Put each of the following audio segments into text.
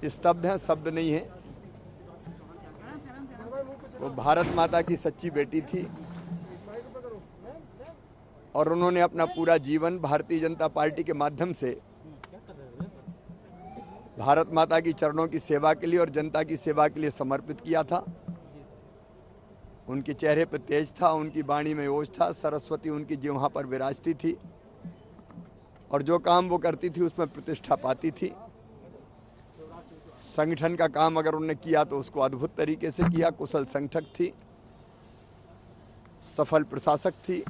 स्तब्ध हैं, शब्द नहीं है। वो भारत माता की सच्ची बेटी थी और उन्होंने अपना पूरा जीवन भारतीय जनता पार्टी के माध्यम से भारत माता की चरणों की सेवा के लिए और जनता की सेवा के लिए समर्पित किया था। उनके चेहरे पर तेज था, उनकी वाणी में ओज था, सरस्वती उनकी जिह्वा पर विराजती थी और जो काम वो करती थी उसमें प्रतिष्ठा पाती थी। संगठन का काम अगर उन्होंने किया तो उसको अद्भुत तरीके से किया। कुशल संगठक थी, सफल प्रशासक थी।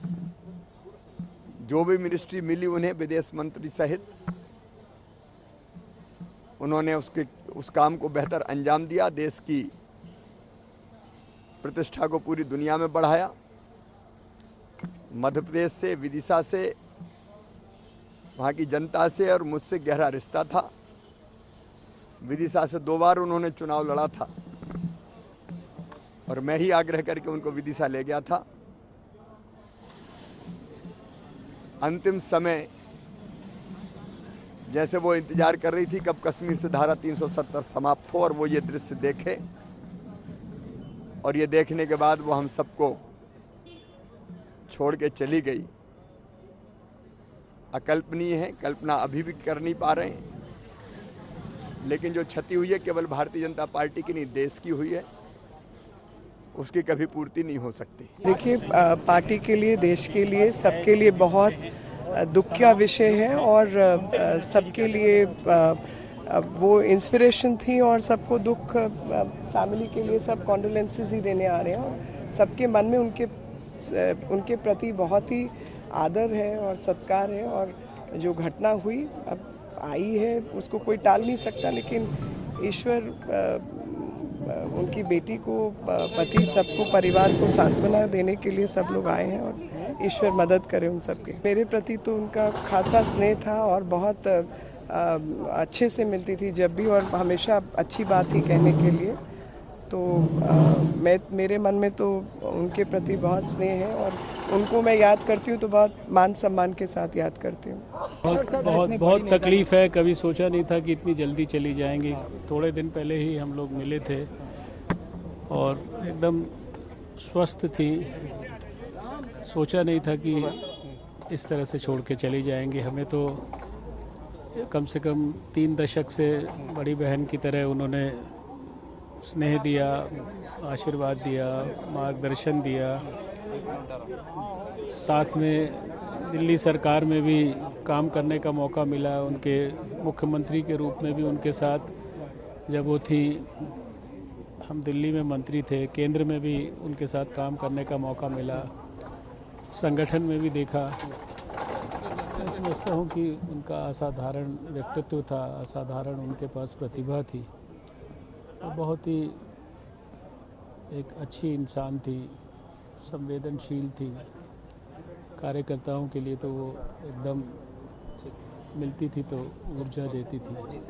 जो भी मिनिस्ट्री मिली उन्हें, विदेश मंत्री सहित, उन्होंने उस काम को बेहतर अंजाम दिया। देश की प्रतिष्ठा को पूरी दुनिया में बढ़ाया। मध्य प्रदेश से, विदिशा से, वहां की जनता से और मुझसे गहरा रिश्ता था। विदिशा से 2 बार उन्होंने चुनाव लड़ा था और मैं ही आग्रह करके उनको विदिशा ले गया था। अंतिम समय जैसे वो इंतजार कर रही थी कब कश्मीर से धारा 370 समाप्त हो और वो ये दृश्य देखे, और ये देखने के बाद वो हम सबको छोड़ के चली गई। अकल्पनीय है, कल्पना अभी भी कर नहीं पा रहे हैं। लेकिन जो क्षति हुई है केवल भारतीय जनता पार्टी की नहीं, देश की हुई है, उसकी कभी पूर्ति नहीं हो सकती। देखिए, पार्टी के लिए, देश के लिए, सबके लिए बहुत दुख का विषय है और सबके लिए वो इंस्पिरेशन थी और सबको दुख, फैमिली के लिए सब कॉन्डोलेंसेस ही देने आ रहे हैं और सबके मन में उनके प्रति बहुत ही आदर है और सत्कार है। और जो घटना हुई अब आई है उसको कोई टाल नहीं सकता, लेकिन ईश्वर उनकी बेटी को, पति, सबको, परिवार को सांत्वना देने के लिए सब लोग आए हैं और ईश्वर मदद करे उन सबके। मेरे प्रति तो उनका खासा स्नेह था और बहुत अच्छे से मिलती थी जब भी, और हमेशा अच्छी बात ही कहने के लिए। तो मेरे मन में तो उनके प्रति बहुत स्नेह है और उनको मैं याद करती हूँ तो बहुत मान सम्मान के साथ याद करती हूँ। बहुत तकलीफ है। कभी सोचा नहीं था कि इतनी जल्दी चली जाएंगी। थोड़े दिन पहले ही हम लोग मिले थे और एकदम स्वस्थ थी। सोचा नहीं था कि इस तरह से छोड़ के चली जाएंगी। हमें तो कम से कम 3 दशक से बड़ी बहन की तरह उन्होंने स्नेह दिया, आशीर्वाद दिया, मार्गदर्शन दिया। साथ में दिल्ली सरकार में भी काम करने का मौका मिला। उनके मुख्यमंत्री के रूप में भी उनके साथ जब वो थी, हम दिल्ली में मंत्री थे, केंद्र में भी उनके साथ काम करने का मौका मिला, संगठन में भी देखा। मैं समझता हूँ कि उनका असाधारण व्यक्तित्व था, असाधारण उनके पास प्रतिभा थी और बहुत ही एक अच्छी इंसान थी, संवेदनशील थी। कार्यकर्ताओं के लिए तो वो एकदम मिलती थी तो ऊर्जा देती थी।